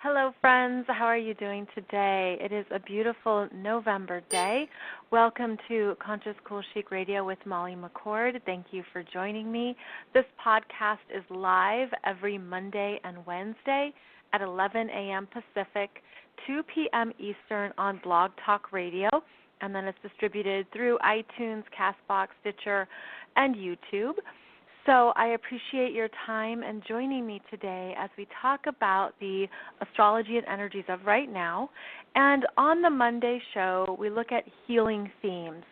Hello, friends. How are you doing today? It is a beautiful November day. Welcome to Conscious Cool Chic Radio with Molly McCord. Thank you for joining me. This podcast is live every Monday and Wednesday at 11 a.m. Pacific, 2 p.m. Eastern on Blog Talk Radio, and then it's distributed through iTunes, CastBox, Stitcher, and YouTube. So I appreciate your time and joining me today as we talk about the astrology and energies of right now. And on the Monday show, we look at healing themes.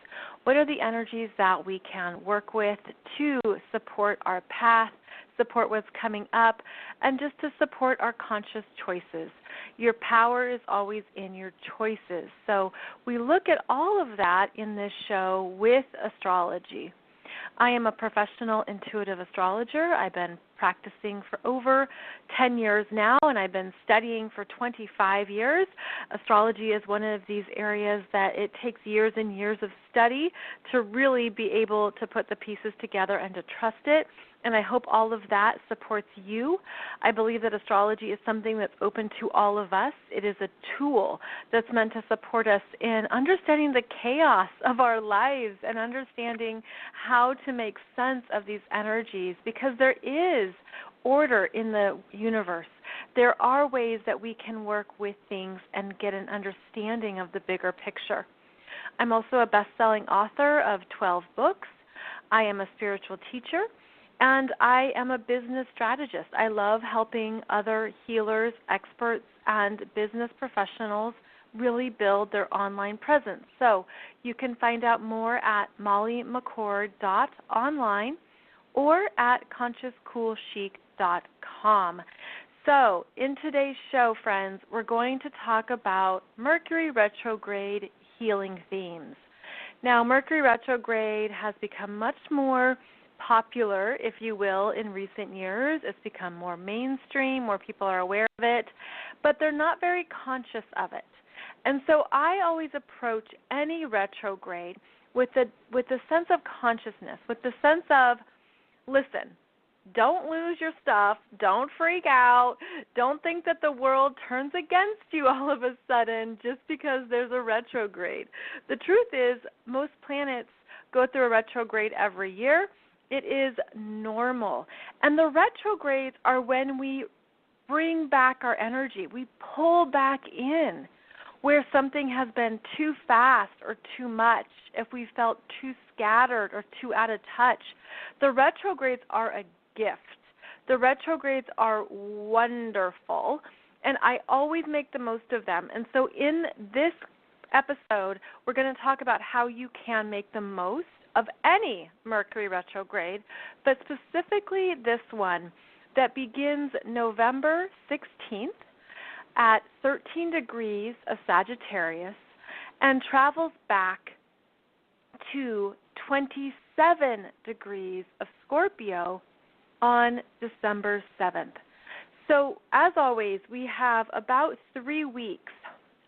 What are the energies that we can work with to support our path, support what's coming up, and just to support our conscious choices? Your power is always in your choices. So we look at all of that in this show with astrology. I am a professional intuitive astrologer. I've been practicing for over 10 years now, and I've been studying for 25 years. Astrology is one of these areas that it takes years and years of study to really be able to put the pieces together and to trust it. And I hope all of that supports you. I believe that astrology is something that's open to all of us. It is a tool that's meant to support us in understanding the chaos of our lives and understanding how to make sense of these energies, because there is order in the universe. There are ways that we can work with things and get an understanding of the bigger picture. I'm also a best-selling author of 12 books. I am a spiritual teacher. And I am a business strategist. I love helping other healers, experts, and business professionals really build their online presence. So you can find out more at mollymccord.online or at consciouscoolchic.com. So in today's show, friends, we're going to talk about Mercury Retrograde healing themes. Now, Mercury Retrograde has become much more popular, if you will, in recent years. It's become more mainstream, more people are aware of it, but they're not very conscious of it. And so I always approach any retrograde with a sense of consciousness, with the sense of, listen, don't lose your stuff, don't freak out, don't think that the world turns against you all of a sudden just because there's a retrograde. The truth is, most planets go through a retrograde every year. It is normal. And the retrogrades are when we bring back our energy. We pull back in where something has been too fast or too much, if we felt too scattered or too out of touch. The retrogrades are a gift. The retrogrades are wonderful, and I always make the most of them. And so in this episode, we're going to talk about how you can make the most of any Mercury retrograde, but specifically this one that begins November 16th at 13 degrees of Sagittarius and travels back to 27 degrees of Scorpio on December 7th. So as always, we have about 3 weeks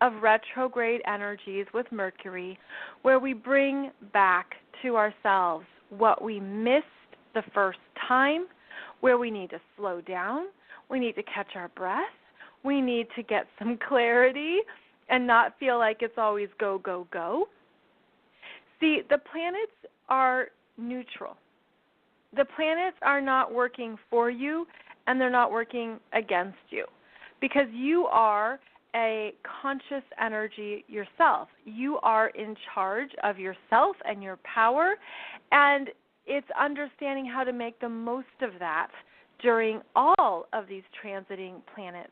of retrograde energies with Mercury where we bring back to ourselves what we missed the first time, where we need to slow down, we need to catch our breath, we need to get some clarity and not feel like it's always go, go, go. See, the planets are neutral. The planets are not working for you and they're not working against you because you are a conscious energy yourself. You are in charge of yourself and your power, and it's understanding how to make the most of that during all of these transiting planets.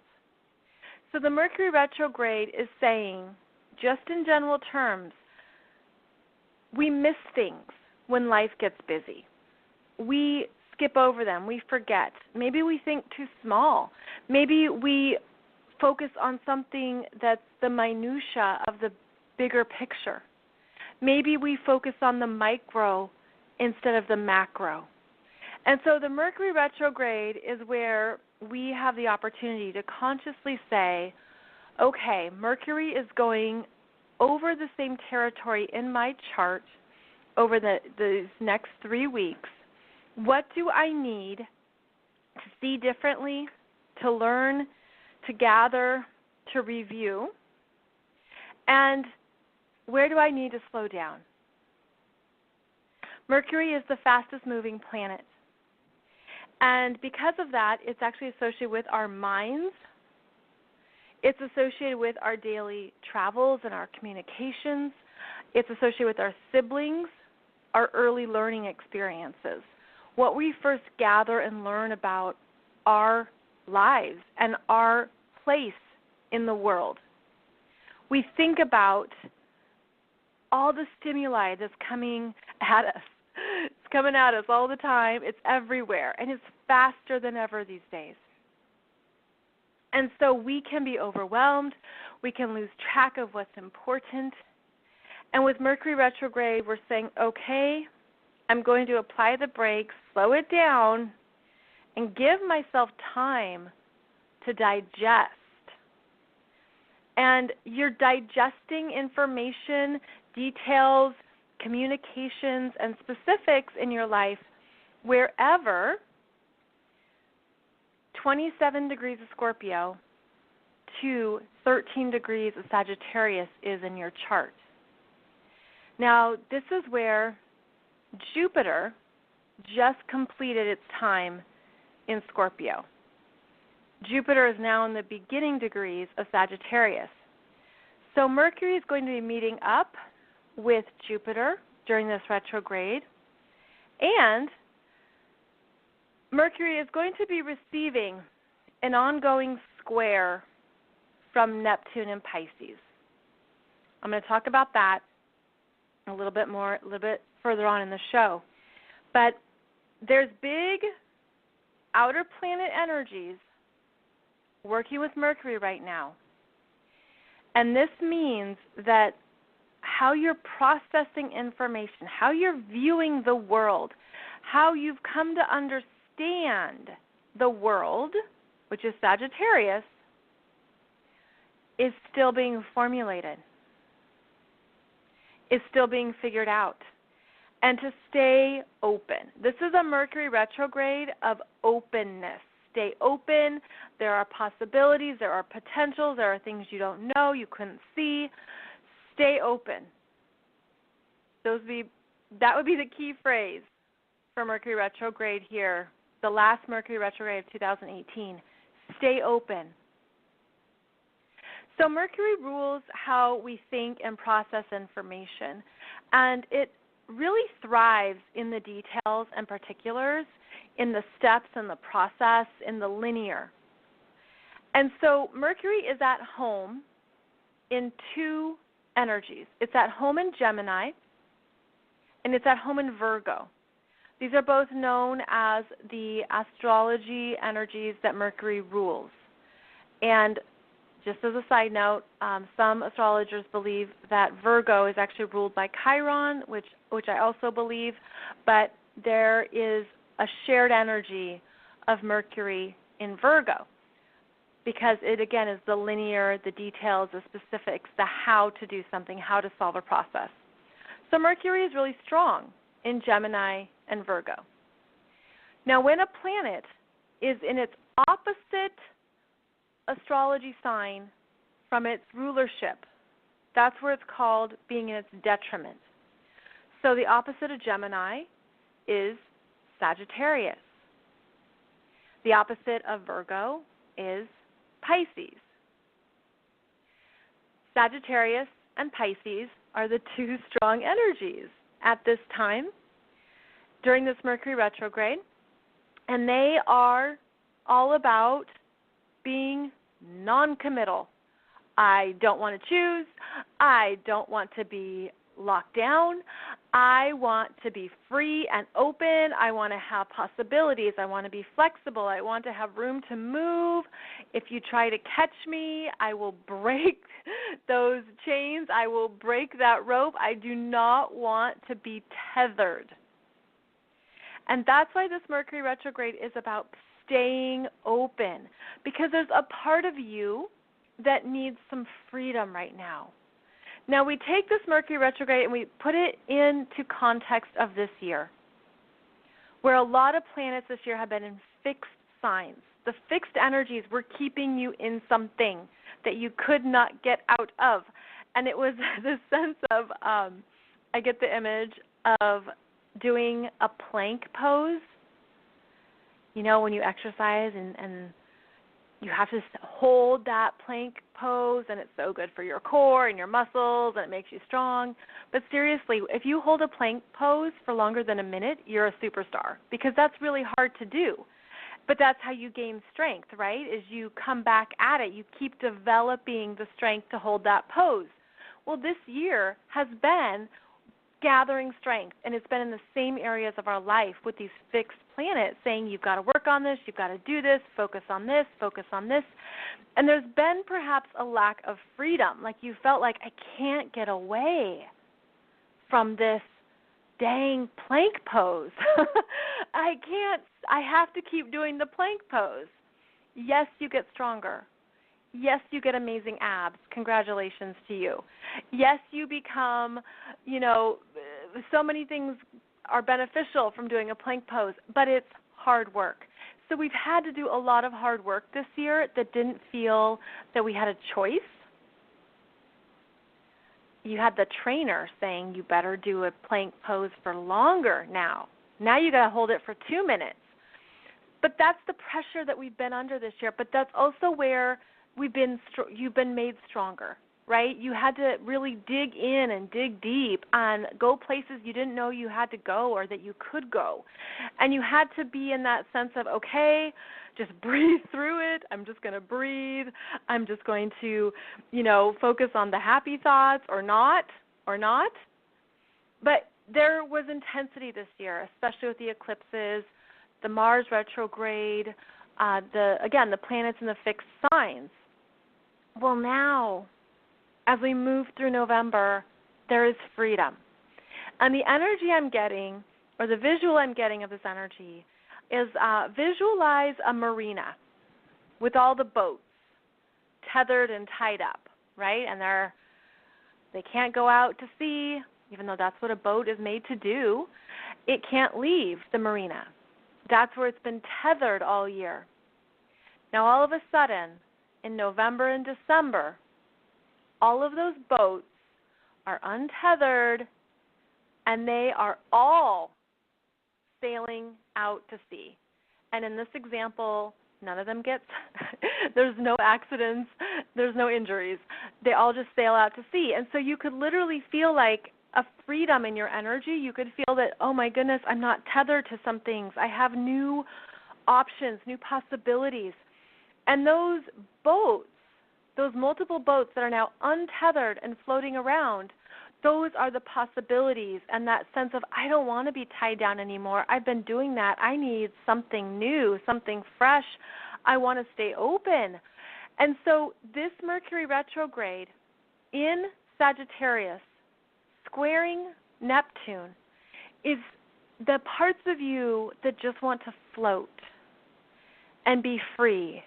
So the Mercury retrograde is saying, just in general terms, we miss things when life gets busy. We skip over them. We forget. Maybe we think too small. Maybe we focus on something that's the minutia of the bigger picture. Maybe we focus on the micro instead of the macro. And so the Mercury retrograde is where we have the opportunity to consciously say, okay, Mercury is going over the same territory in my chart over these next 3 weeks. What do I need to see differently, to learn, to gather, to review, and where do I need to slow down? Mercury is the fastest moving planet. And because of that, it's actually associated with our minds. It's associated with our daily travels and our communications. It's associated with our siblings, our early learning experiences, what we first gather and learn about our lives and our place in the world. We think about all the stimuli that's coming at us. It's coming at us all the time. It's everywhere, and it's faster than ever these days. And so we can be overwhelmed. We can lose track of what's important. And with Mercury retrograde, we're saying, okay, I'm going to apply the brakes, slow it down, and give myself time to digest. And you're digesting information, details, communications, and specifics in your life wherever 27 degrees of Scorpio to 13 degrees of Sagittarius is in your chart. Now, this is where Jupiter just completed its time in Scorpio. Jupiter is now in the beginning degrees of Sagittarius. So Mercury is going to be meeting up with Jupiter during this retrograde, and Mercury is going to be receiving an ongoing square from Neptune and Pisces. I'm going to talk about that a little bit further on in the show. But there's big outer planet energies working with Mercury right now. And this means that how you're processing information, how you're viewing the world, how you've come to understand the world, which is Sagittarius, is still being formulated, is still being figured out. And to stay open. This is a Mercury retrograde of openness. Stay open. There are possibilities. There are potentials. There are things you don't know, you couldn't see. Stay open. That would be the key phrase for Mercury retrograde here, the last Mercury retrograde of 2018. Stay open. So Mercury rules how we think and process information, and it really thrives in the details and particulars, in the steps and the process, in the linear. And so Mercury is at home in two energies. It's at home in Gemini, and it's at home in Virgo. These are both known as the astrology energies that Mercury rules. And just as a side note, some astrologers believe that Virgo is actually ruled by Chiron, which I also believe, but there is a shared energy of Mercury in Virgo because it, again, is the linear, the details, the specifics, the how to do something, how to solve a process. So Mercury is really strong in Gemini and Virgo. Now, when a planet is in its opposite astrology sign from its rulership, that's where it's called being in its detriment. So the opposite of Gemini is Sagittarius. The opposite of Virgo is Pisces. Sagittarius and Pisces are the two strong energies at this time during this Mercury retrograde, and they are all about being non-committal. I don't want to choose. I don't want to be locked down. I want to be free and open. I want to have possibilities. I want to be flexible. I want to have room to move. If you try to catch me, I will break those chains. I will break that rope. I do not want to be tethered. And that's why this Mercury retrograde is about staying open, because there's a part of you that needs some freedom right now. Now, we take this Mercury retrograde and we put it into context of this year, where a lot of planets this year have been in fixed signs. the fixed energies were keeping you in something that you could not get out of. And it was this sense of, I get the image of doing a plank pose. You know, when you exercise and you have to hold that plank pose, and it's so good for your core and your muscles, and it makes you strong. But seriously, if you hold a plank pose for longer than a minute, you're a superstar, because that's really hard to do. But that's how you gain strength, right, is you come back at it. You keep developing the strength to hold that pose. Well, this year has been gathering strength, and it's been in the same areas of our life with these fixed planets saying you've got to work on this, you've got to do this, focus on this, focus on this. And there's been perhaps a lack of freedom, like you felt like I can't get away from this dang plank pose. I have to keep doing the plank pose. Yes, you get stronger. Yes, you get amazing abs. Congratulations to you. Yes, you become, so many things are beneficial from doing a plank pose, but it's hard work. So we've had to do a lot of hard work this year that didn't feel that we had a choice. You had the trainer saying you better do a plank pose for longer now. Now you got to hold it for 2 minutes. But that's the pressure that we've been under this year. But that's also where you've been made stronger, right? You had to really dig in and dig deep and go places you didn't know you had to go or that you could go. And you had to be in that sense of, okay, just breathe through it. I'm just going to breathe. I'm just going to, focus on the happy thoughts or not. But there was intensity this year, especially with the eclipses, the Mars retrograde, the planets in the fixed signs. Well, now, as we move through November, there is freedom. And the energy I'm getting, or the visual I'm getting of this energy, is visualize a marina with all the boats tethered and tied up, right? And they can't go out to sea, even though that's what a boat is made to do. It can't leave the marina. That's where it's been tethered all year. Now, all of a sudden, in November and December, all of those boats are untethered, and they are all sailing out to sea. And in this example, none of them gets, there's no accidents, there's no injuries. They all just sail out to sea. And so you could literally feel like a freedom in your energy. You could feel that, oh my goodness, I'm not tethered to some things. I have new options, new possibilities. And those boats, those multiple boats that are now untethered and floating around, those are the possibilities and that sense of, I don't want to be tied down anymore. I've been doing that. I need something new, something fresh. I want to stay open. And so this Mercury retrograde in Sagittarius, squaring Neptune, is the parts of you that just want to float and be free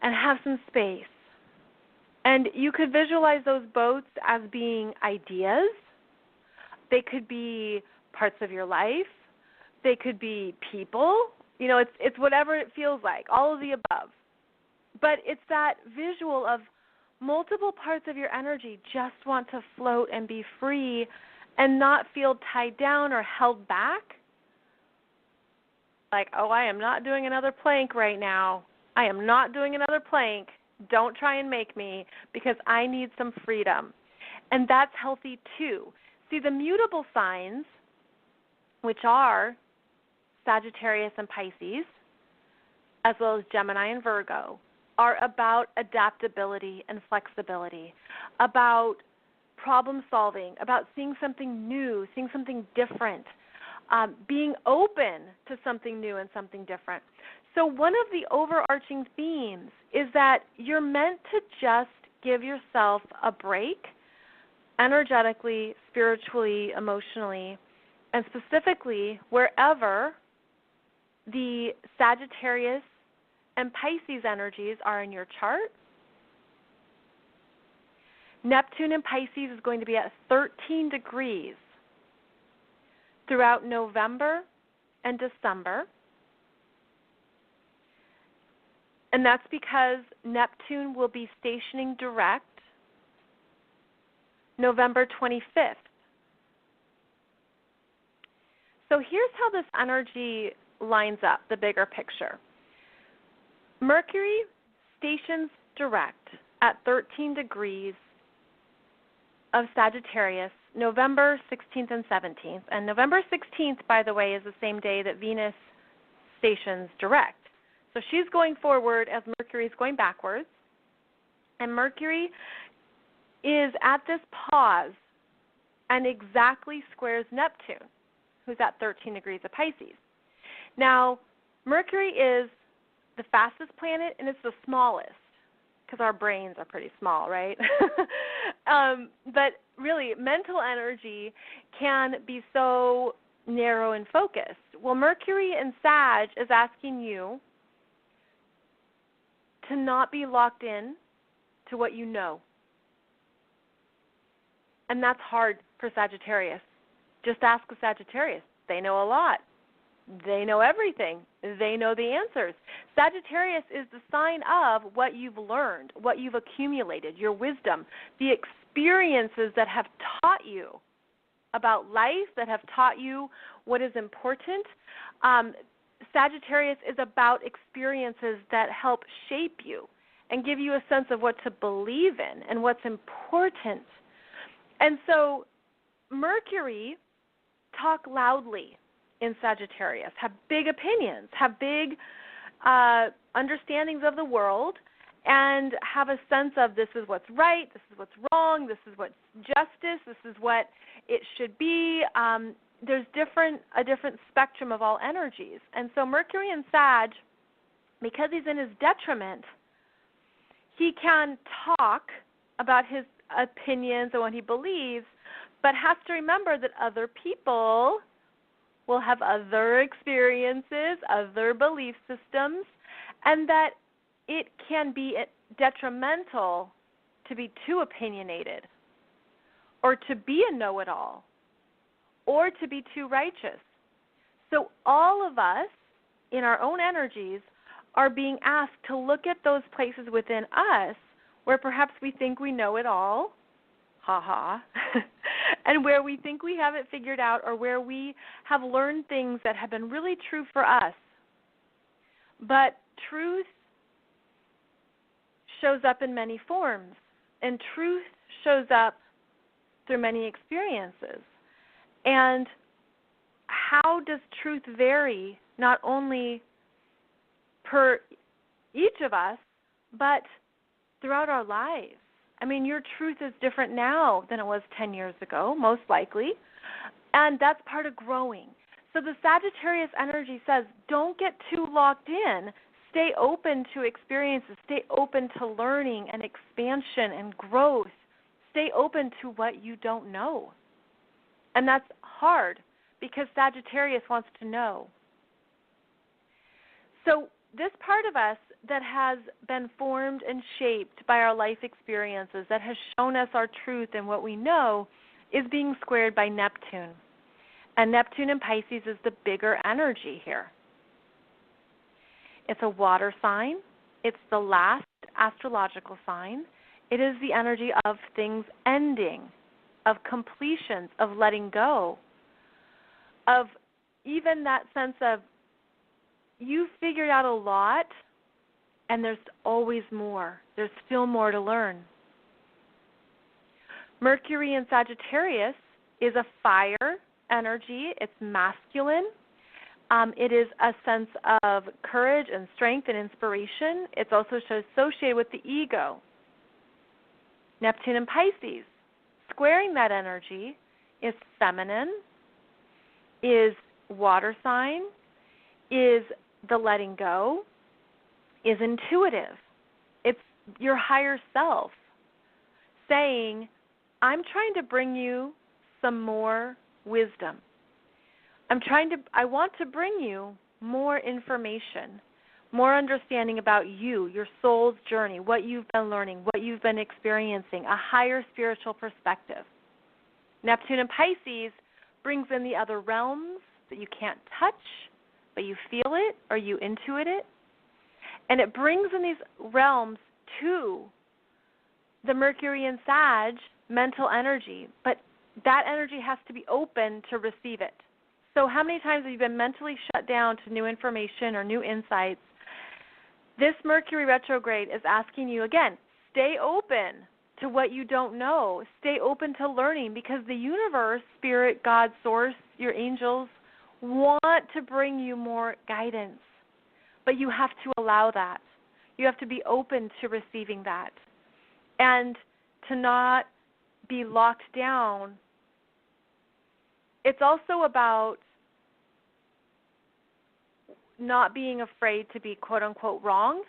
and have some space. And you could visualize those boats as being ideas. They could be parts of your life. They could be people. It's whatever it feels like, all of the above. But it's that visual of multiple parts of your energy just want to float and be free and not feel tied down or held back. Like, oh, I am not doing another plank right now. I am not doing another plank. Don't try and make me, because I need some freedom. And that's healthy too. See, the mutable signs, which are Sagittarius and Pisces, as well as Gemini and Virgo, are about adaptability and flexibility, about problem solving, about seeing something new, seeing something different, being open to something new and something different. So one of the overarching themes is that you're meant to just give yourself a break, energetically, spiritually, emotionally, and specifically wherever the Sagittarius and Pisces energies are in your chart. Neptune in Pisces is going to be at 13 degrees throughout November and December. And that's because Neptune will be stationing direct November 25th. So here's how this energy lines up, the bigger picture. Mercury stations direct at 13 degrees of Sagittarius, November 16th and 17th. And November 16th, by the way, is the same day that Venus stations direct. So she's going forward as Mercury is going backwards. And Mercury is at this pause and exactly squares Neptune, who's at 13 degrees of Pisces. Now, Mercury is the fastest planet, and it's the smallest, because our brains are pretty small, right? But really, mental energy can be so narrow and focused. Well, Mercury in Sag is asking you to not be locked in to what you know. And that's hard for Sagittarius. Just ask a Sagittarius. They know a lot. They know everything. They know the answers. Sagittarius is the sign of what you've learned, what you've accumulated, your wisdom, the experiences that have taught you about life, that have taught you what is important. Sagittarius is about experiences that help shape you and give you a sense of what to believe in and what's important. And so Mercury, talk loudly in Sagittarius, have big opinions, have big understandings of the world, and have a sense of this is what's right, this is what's wrong, this is what's justice, this is what it should be. There's a different spectrum of all energies. And so Mercury in Sag, because he's in his detriment, he can talk about his opinions and what he believes, but has to remember that other people will have other experiences, other belief systems, and that it can be detrimental to be too opinionated or to be a know-it-all or to be too righteous. So all of us in our own energies are being asked to look at those places within us where perhaps we think we know it all, and where we think we have it figured out, or where we have learned things that have been really true for us. But truth shows up in many forms, and truth shows up through many experiences. And how does truth vary, not only per each of us, but throughout our lives? I mean, your truth is different now than it was 10 years ago, most likely, and that's part of growing. So the Sagittarius energy says, don't get too locked in. Stay open to experiences. Stay open to learning and expansion and growth. Stay open to what you don't know. And that's hard because Sagittarius wants to know. So this part of us that has been formed and shaped by our life experiences, that has shown us our truth and what we know, is being squared by Neptune. And Neptune in Pisces is the bigger energy here. It's a water sign. It's the last astrological sign. It is the energy of things ending, of completions, of letting go, of even that sense of you figured out a lot, and there's always more. There's still more to learn. Mercury in Sagittarius is a fire energy. It's masculine. It is a sense of courage and strength and inspiration. It's also associated with the ego. Neptune in Pisces, squaring that energy, is feminine, is water sign, is the letting go, is intuitive. It's your higher self saying, I'm trying to bring you some more wisdom. I want to bring you more information, more understanding about you, your soul's journey, what you've been learning, what you've been experiencing, a higher spiritual perspective. Neptune in Pisces brings in the other realms that you can't touch, but you feel it or you intuit it. And it brings in these realms to the Mercury and Sag mental energy, but that energy has to be open to receive it. So how many times have you been mentally shut down to new information or new insights? This Mercury retrograde is asking you, again, stay open to what you don't know. Stay open to learning, because the universe, Spirit, God, Source, your angels want to bring you more guidance. But you have to allow that. You have to be open to receiving that. And to not be locked down. It's also about not being afraid to be quote-unquote wrong.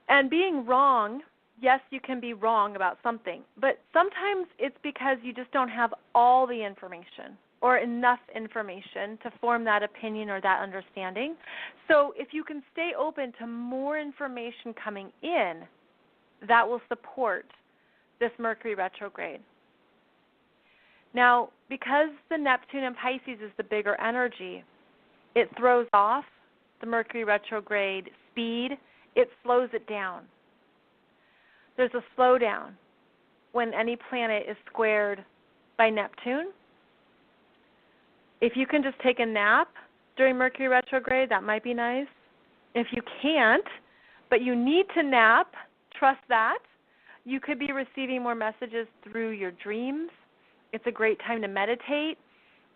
And being wrong, yes, you can be wrong about something, but sometimes it's because you just don't have all the information or enough information to form that opinion or that understanding. So if you can stay open to more information coming in, that will support this Mercury retrograde. Now, because the Neptune in Pisces is the bigger energy, it throws off the Mercury retrograde speed. It slows it down. There's a slowdown when any planet is squared by Neptune. If you can just take a nap during Mercury retrograde, that might be nice. If you can't, but you need to nap, trust that. You could be receiving more messages through your dreams. It's a great time to meditate.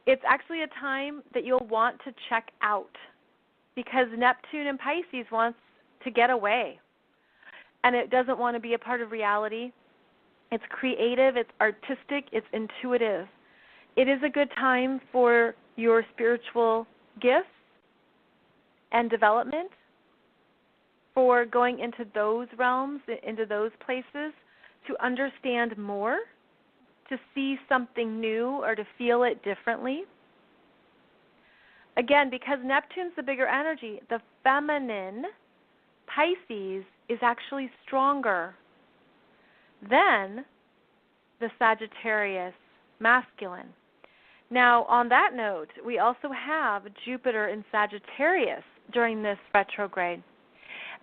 It's actually a time that you'll want to check out, because Neptune in Pisces wants to get away, and it doesn't want to be a part of reality. It's creative, it's artistic, it's intuitive. It is a good time for your spiritual gifts and development, for going into those realms, into those places, to understand more, to see something new or to feel it differently. Again, because Neptune's the bigger energy, the feminine Pisces is actually stronger than the Sagittarius masculine. Now, on that note, we also have Jupiter in Sagittarius during this retrograde.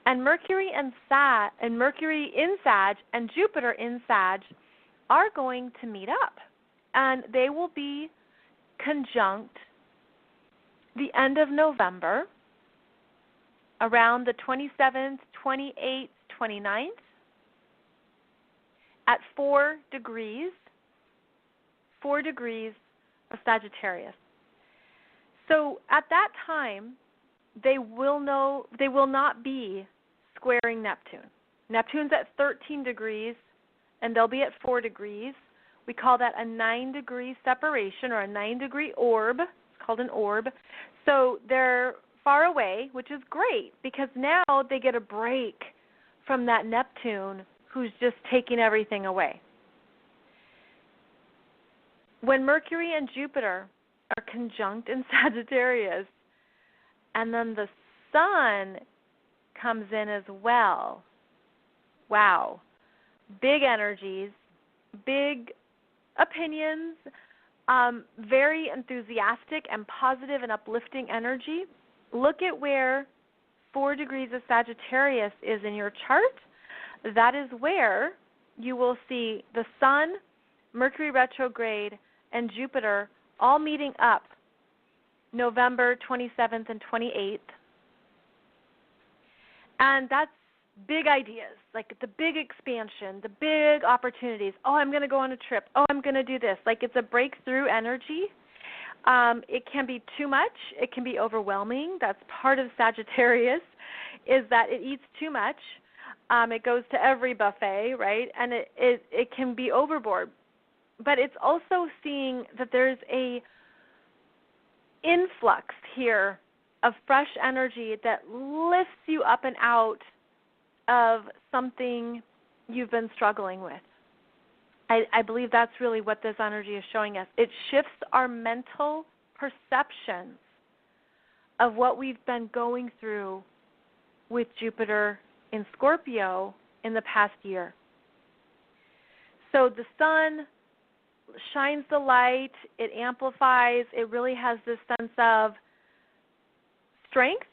And Mercury in Sag and Jupiter in Sag are going to meet up, and they will be conjunct the end of November, around the 27th, 28th, 29th, at 4 degrees of Sagittarius. So at that time, they will not be squaring Neptune. Neptune's at 13 degrees, and they'll be at 4 degrees. We call that a 9-degree separation, or a 9-degree orb. It's called an orb. So they're far away, which is great, because now they get a break from that Neptune who's just taking everything away. When Mercury and Jupiter are conjunct in Sagittarius, and then the Sun comes in as well, wow. Big energies, big opinions, very enthusiastic and positive and uplifting energy. Look at where 4 degrees of Sagittarius is in your chart. That is where you will see the Sun, Mercury retrograde, and Jupiter all meeting up November 27th and 28th. And that's big ideas, like the big expansion, the big opportunities. Oh, I'm going to go on a trip. Oh, I'm going to do this. Like, it's a breakthrough energy. It can be too much. It can be overwhelming. That's part of Sagittarius, is that it eats too much. It goes to every buffet, right? And it can be overboard. But it's also seeing that there's a influx here of fresh energy that lifts you up and out of something you've been struggling with. I believe that's really what this energy is showing us. It shifts our mental perceptions of what we've been going through with Jupiter in Scorpio in the past year. So the Sun shines the light, it amplifies, it really has this sense of strength.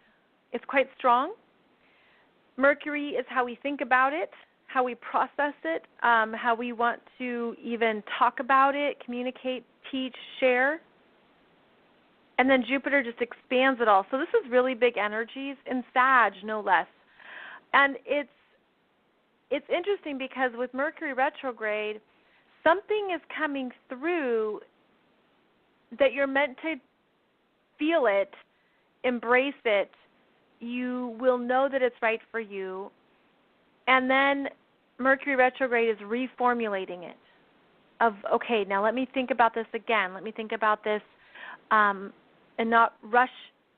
It's quite strong. Mercury is how we think about it, how we process it, how we want to even talk about it, communicate, teach, share. And then Jupiter just expands it all. So this is really big energies in Sag, no less. And it's interesting because with Mercury retrograde, something is coming through that you're meant to feel it, embrace it. You will know that it's right for you. And then Mercury retrograde is reformulating it of, okay, now let me think about this again. Let me think about this and not rush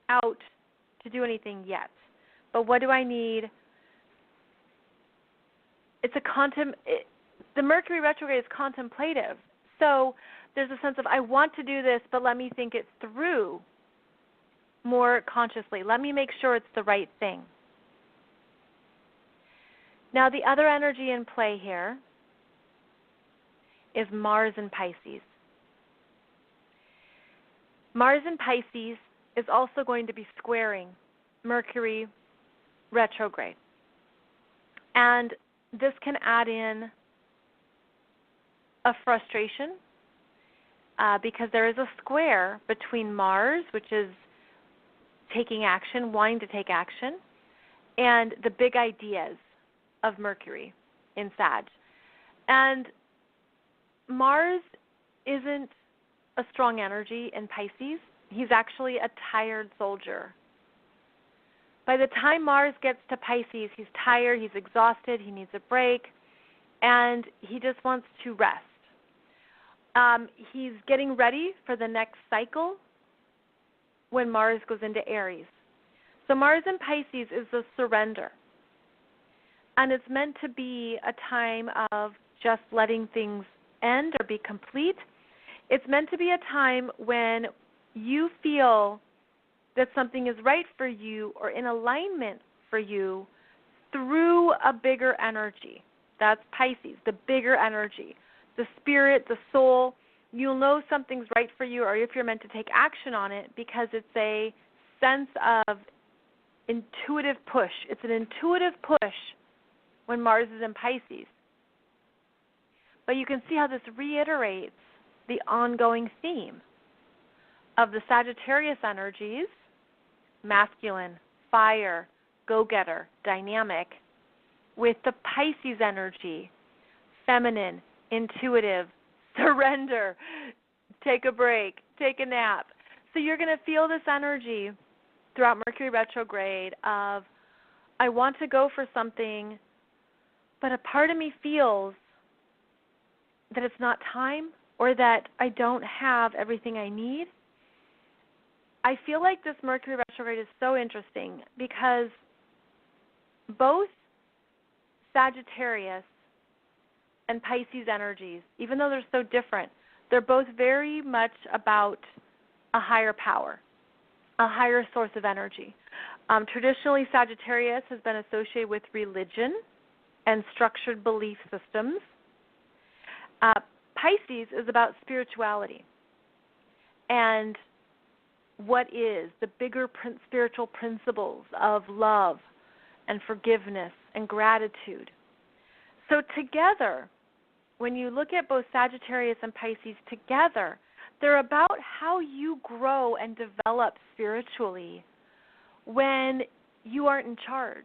out to do anything yet. But what do I need? The Mercury retrograde is contemplative. So there's a sense of, I want to do this, but let me think it through more consciously. Let me make sure it's the right thing. Now, the other energy in play here is Mars in Pisces. Mars in Pisces is also going to be squaring Mercury retrograde. And this can add in a frustration because there is a square between Mars, which is taking action, wanting to take action, and the big ideas of Mercury in Sag. And Mars isn't a strong energy in Pisces. He's actually a tired soldier. By the time Mars gets to Pisces, he's tired, he's exhausted, he needs a break, and he just wants to rest. He's getting ready for the next cycle when Mars goes into Aries. So Mars in Pisces is the surrender. And it's meant to be a time of just letting things end or be complete. It's meant to be a time when you feel that something is right for you or in alignment for you through a bigger energy. That's Pisces, the bigger energy, the spirit, the soul. You'll know something's right for you, or if you're meant to take action on it, because it's a sense of intuitive push. It's an intuitive push when Mars is in Pisces. But you can see how this reiterates the ongoing theme of the Sagittarius energies, masculine, fire, go-getter, dynamic, with the Pisces energy, feminine, intuitive, surrender, take a break, take a nap. So you're going to feel this energy throughout Mercury retrograde of, I want to go for something, but a part of me feels that it's not time or that I don't have everything I need. I feel like this Mercury retrograde is so interesting because both Sagittarius and Pisces energies, even though they're so different, they're both very much about a higher power, a higher source of energy. Traditionally, Sagittarius has been associated with religion and structured belief systems. Pisces is about spirituality and what is the bigger spiritual principles of love and forgiveness and gratitude. So together, when you look at both Sagittarius and Pisces together, they're about how you grow and develop spiritually when you aren't in charge.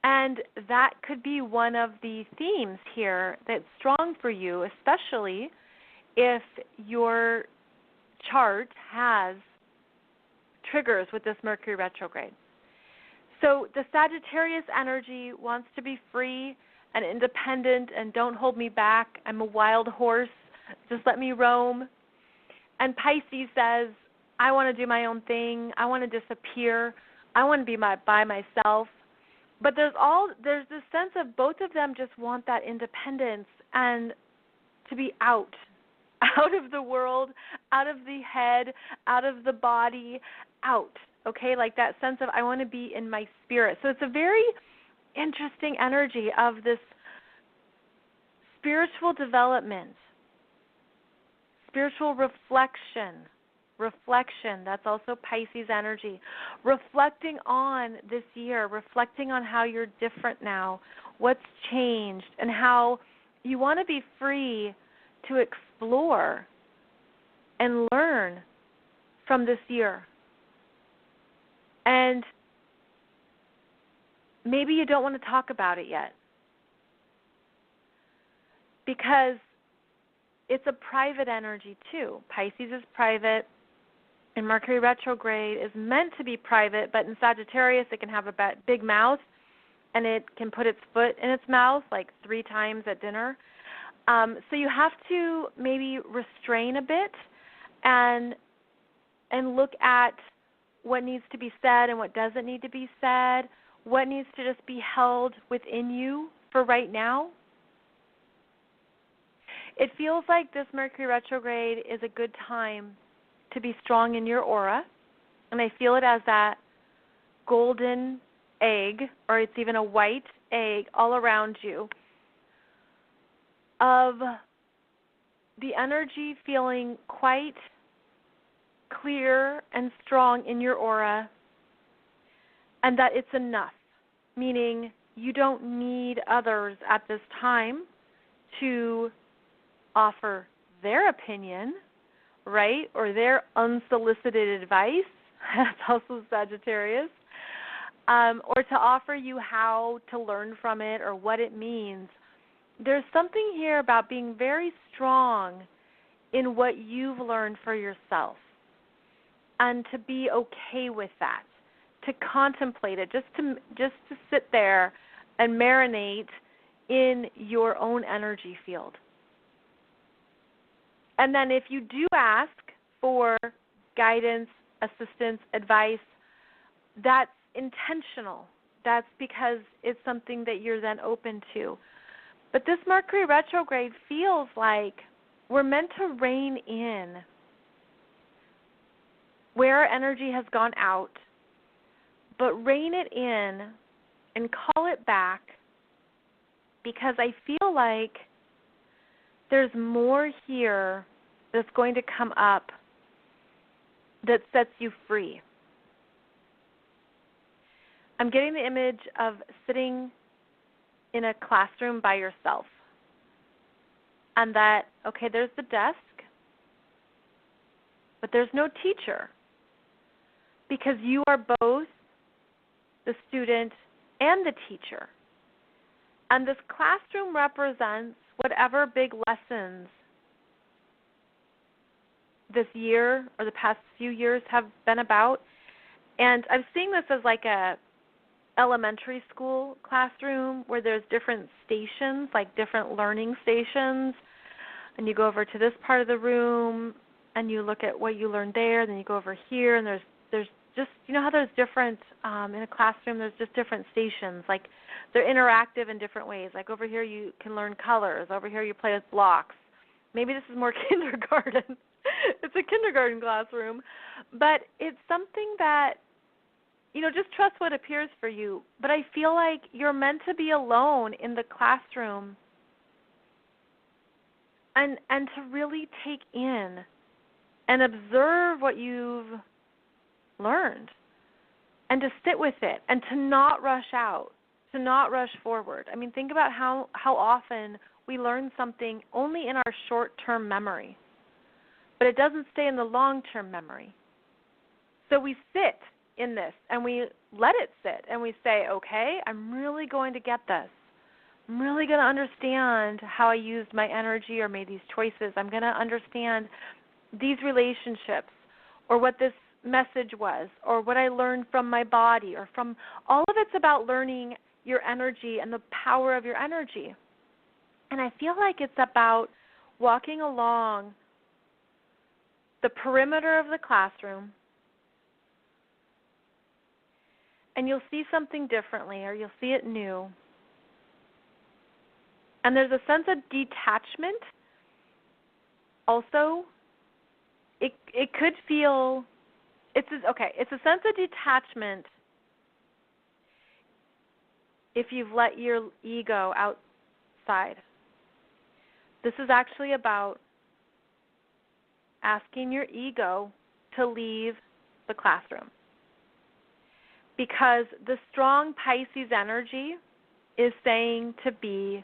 And that could be one of the themes here that's strong for you, especially if your chart has triggers with this Mercury retrograde. So the Sagittarius energy wants to be free and independent and don't hold me back. I'm a wild horse. Just let me roam. And Pisces says, I want to do my own thing. I want to disappear. I want to be by myself. But there's this sense of both of them just want that independence and to be out of the world, out of the head, out of the body, out, okay? Like that sense of I want to be in my spirit. So it's a very interesting energy of this spiritual development, spiritual reflection, reflection. That's also Pisces energy. Reflecting on this year, reflecting on how you're different now, what's changed, and how you want to be free to explore and learn from this year. And maybe you don't want to talk about it yet because it's a private energy too. Pisces is private, and Mercury retrograde is meant to be private, but in Sagittarius it can have a big mouth, and it can put its foot in its mouth like 3 times at dinner. So you have to maybe restrain a bit and look at what needs to be said and what doesn't need to be said, what needs to just be held within you for right now. It feels like this Mercury retrograde is a good time to be strong in your aura, and I feel it as that golden egg, or it's even a white egg all around you, of the energy feeling quite clear and strong in your aura, and that it's enough, meaning you don't need others at this time to offer their opinion, right, or their unsolicited advice. That's also Sagittarius. Or to offer you how to learn from it or what it means. There's something here about being very strong in what you've learned for yourself and to be okay with that, to contemplate it, just to sit there and marinate in your own energy field. And then if you do ask for guidance, assistance, advice, that's intentional. That's because it's something that you're then open to. But this Mercury retrograde feels like we're meant to rein in where our energy has gone out, but rein it in and call it back, because I feel like there's more here that's going to come up that sets you free. I'm getting the image of sitting in a classroom by yourself, and that, okay, there's the desk, but there's no teacher, because you are both the student and the teacher. And this classroom represents whatever big lessons this year or the past few years have been about. And I'm seeing this as like a elementary school classroom where there's different stations, like different learning stations, and you go over to this part of the room and you look at what you learned there, then you go over here, and there's just, you know how there's different, in a classroom there's just different stations, like they're interactive in different ways. Like over here you can learn colors, over here you play with blocks. Maybe this is more kindergarten. It's a kindergarten classroom, but it's something that, you know, just trust what appears for you. But I feel like you're meant to be alone in the classroom and to really take in and observe what you've learned and to sit with it and to not rush out, to not rush forward. I mean, think about how often we learn something only in our short-term memory, but it doesn't stay in the long-term memory. So we sit in this and we let it sit and we say, okay, I'm really going to get this. I'm really going to understand how I used my energy or made these choices. I'm going to understand these relationships or what this message was or what I learned from my body or from all of it's about learning your energy and the power of your energy. And I feel like it's about walking along the perimeter of the classroom, and you'll see something differently or you'll see it new. And there's a sense of detachment also. It could feel, it's a sense of detachment if you've let your ego outside. This is actually about asking your ego to leave the classroom. Because the strong Pisces energy is saying to be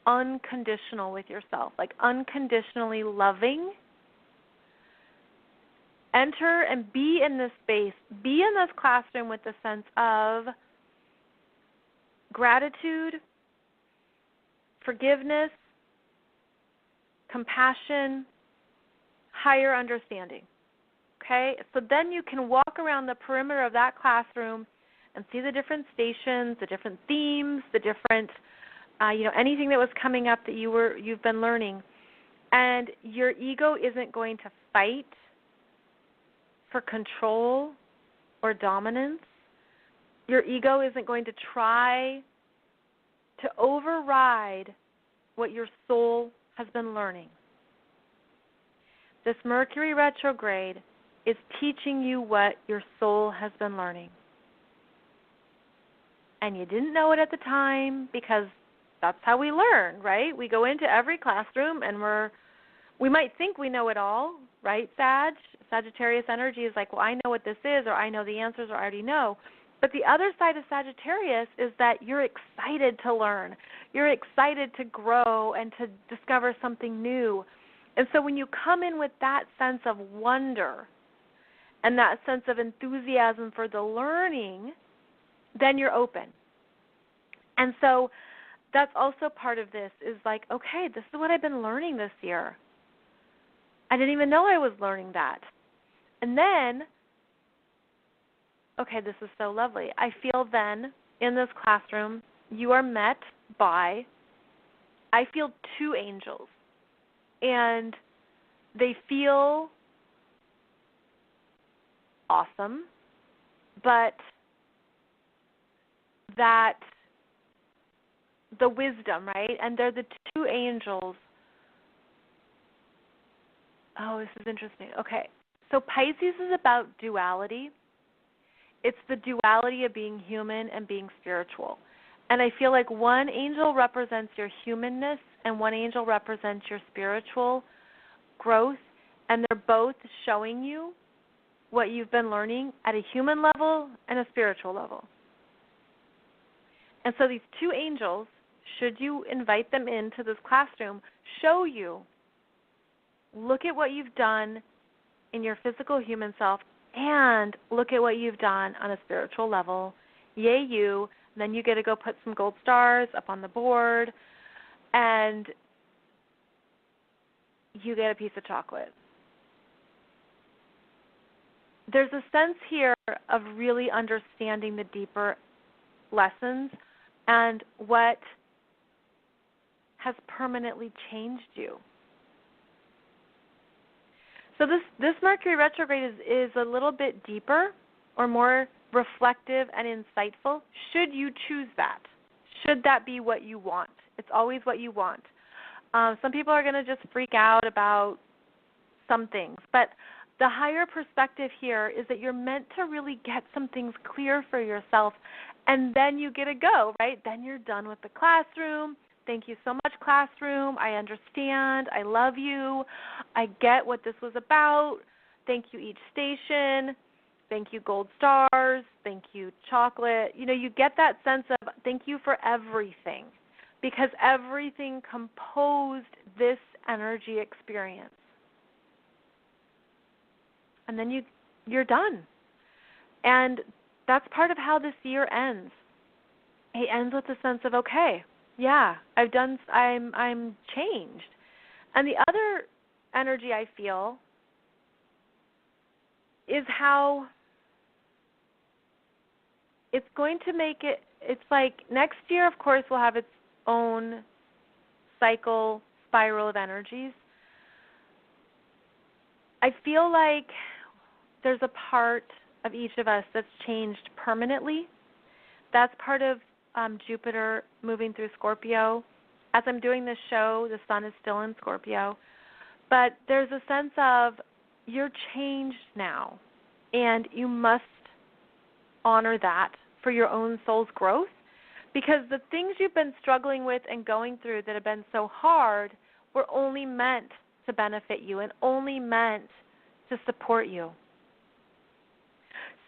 unconditional with yourself, like unconditionally loving. Enter and be in this space, be in this classroom with a sense of gratitude, forgiveness, compassion, higher understanding. Okay? So then you can walk around the perimeter of that classroom and see the different stations, the different themes, the different, anything that was coming up that you've been learning. And your ego isn't going to fight for control or dominance. Your ego isn't going to try to override what your soul has been learning. This Mercury retrograde is teaching you what your soul has been learning. And you didn't know it at the time because that's how we learn, right? We go into every classroom and we might think we know it all, right, Sagittarius energy is like, well, I know what this is, or I know the answers, or I already know. But the other side of Sagittarius is that you're excited to learn. You're excited to grow and to discover something new. And so when you come in with that sense of wonder and that sense of enthusiasm for the learning, then you're open. And so that's also part of this is like, okay, this is what I've been learning this year. I didn't even know I was learning that. And then, okay, this is so lovely. I feel then in this classroom you are met by, I feel two angels. And they feel awesome, but that the wisdom, right? And they're the two angels. Oh, this is interesting. Okay. So Pisces is about duality. It's the duality of being human and being spiritual. And I feel like one angel represents your humanness and one angel represents your spiritual growth, and they're both showing you what you've been learning at a human level and a spiritual level. And so these two angels, should you invite them into this classroom, show you, look at what you've done in your physical human self and look at what you've done on a spiritual level. Yay you. Then you get to go put some gold stars up on the board and you get a piece of chocolate. There's a sense here of really understanding the deeper lessons and what has permanently changed you. So this Mercury retrograde is a little bit deeper or more reflective and insightful, should you choose that. Should that be what you want? It's always what you want. Some people are going to just freak out about some things, but the higher perspective here is that you're meant to really get some things clear for yourself, and then you get to go, right? Then you're done with the classroom. Thank you so much, classroom. I understand. I love you. I get what this was about. Thank you, each station. Thank you, gold stars. Thank you, chocolate. You get that sense of thank you for everything because everything composed this energy experience. And then you're done. And that's part of how this year ends. It ends with a sense of, okay, yeah, I'm changed. And the other energy I feel is how it's going to make it, it's like next year, of course, will have its own cycle, spiral of energies. I feel like there's a part of each of us that's changed permanently. That's part of Jupiter moving through Scorpio. As I'm doing this show, the sun is still in Scorpio. But there's a sense of you're changed now, and you must honor that for your own soul's growth, because the things you've been struggling with and going through that have been so hard were only meant to benefit you and only meant to support you.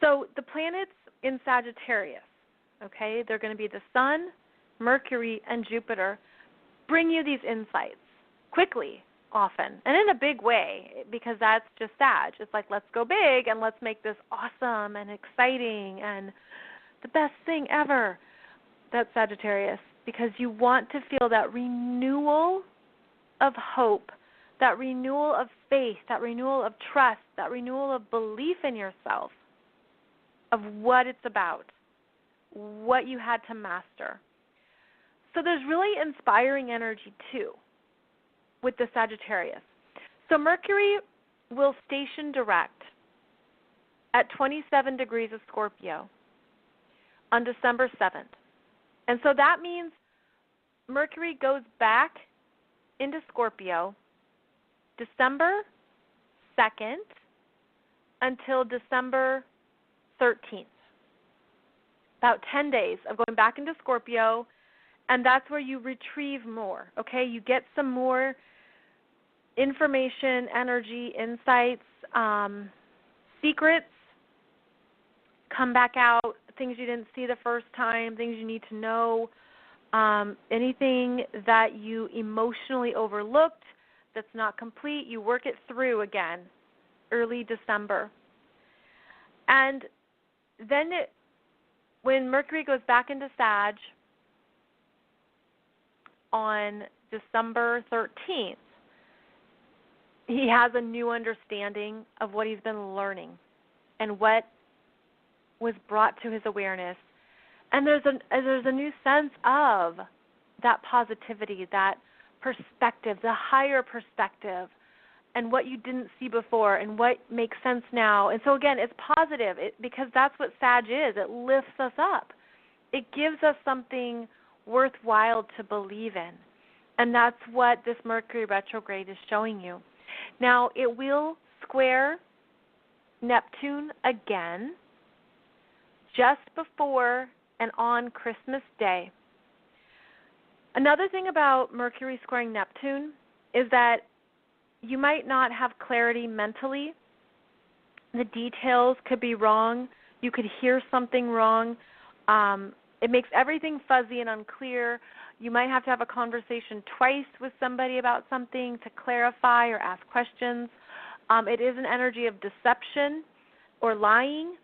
So the planets in Sagittarius, okay, they're going to be the Sun, Mercury, and Jupiter, bring you these insights quickly, often, and in a big way, because that's just Sag. It's like, let's go big and let's make this awesome and exciting and the best thing ever. That's Sagittarius, because you want to feel that renewal of hope, that renewal of faith, that renewal of trust, that renewal of belief in yourself, of what it's about, what you had to master. So there's really inspiring energy, too, with the Sagittarius. So Mercury will station direct at 27 degrees of Scorpio on December 7th. And so that means Mercury goes back into Scorpio December 2nd until December 13th. About 10 days of going back into Scorpio, and that's where you retrieve more, okay? You get some more information, energy, insights, secrets come back out, things you didn't see the first time, things you need to know, anything that you emotionally overlooked that's not complete, you work it through again, early December. And then when Mercury goes back into Sag on December 13th, he has a new understanding of what he's been learning and what was brought to his awareness. And there's a new sense of that positivity, that perspective, the higher perspective, and what you didn't see before and what makes sense now. And so, again, it's positive because that's what Sag is. It lifts us up. It gives us something worthwhile to believe in. And that's what this Mercury retrograde is showing you. Now, it will square Neptune again just before and on Christmas Day. Another thing about Mercury squaring Neptune is that you might not have clarity mentally. The details could be wrong. You could hear something wrong. It makes everything fuzzy and unclear. You might have to have a conversation twice with somebody about something to clarify or ask questions. It is an energy of deception or lying.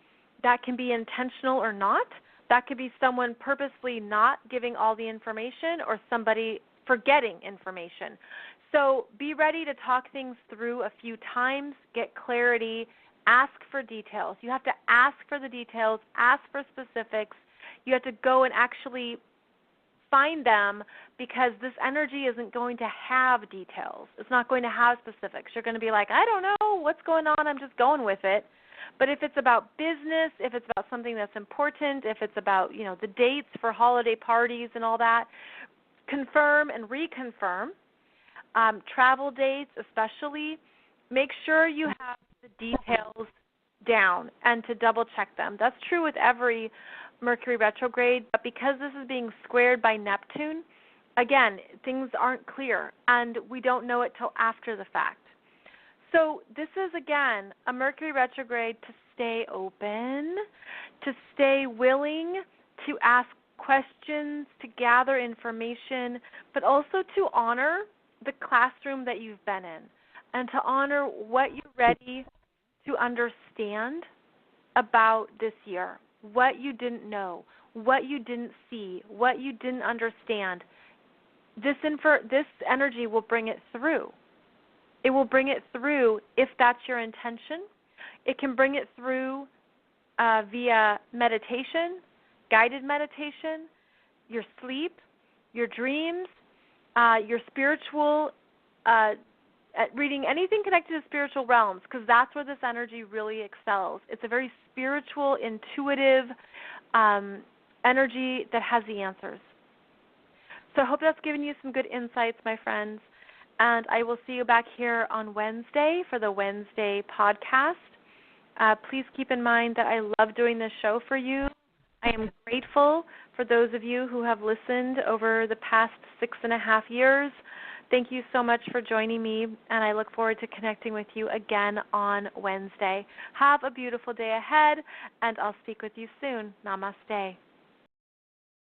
That can be intentional or not. That could be someone purposely not giving all the information or somebody forgetting information. So be ready to talk things through a few times, get clarity, ask for details. You have to ask for the details, ask for specifics. You have to go and actually find them because this energy isn't going to have details. It's not going to have specifics. You're going to be like, I don't know what's going on. I'm just going with it. But if it's about business, if it's about something that's important, if it's about, the dates for holiday parties and all that, confirm and reconfirm. Travel dates especially, make sure you have the details down and to double check them. That's true with every Mercury retrograde, but because this is being squared by Neptune, again, things aren't clear and we don't know it till after the fact. So this is, again, a Mercury retrograde to stay open, to stay willing to ask questions, to gather information, but also to honor the classroom that you've been in and to honor what you're ready to understand about this year, what you didn't know, what you didn't see, what you didn't understand. This energy will bring it through. It will bring it through if that's your intention. It can bring it through via meditation, guided meditation, your sleep, your dreams, your spiritual, reading anything connected to spiritual realms, because that's where this energy really excels. It's a very spiritual, intuitive energy that has the answers. So I hope that's given you some good insights, my friends. And I will see you back here on Wednesday for the Wednesday podcast. Please keep in mind that I love doing this show for you. I am grateful for those of you who have listened over the past 6.5 years Thank you so much for joining me, and I look forward to connecting with you again on Wednesday. Have a beautiful day ahead, and I'll speak with you soon. Namaste.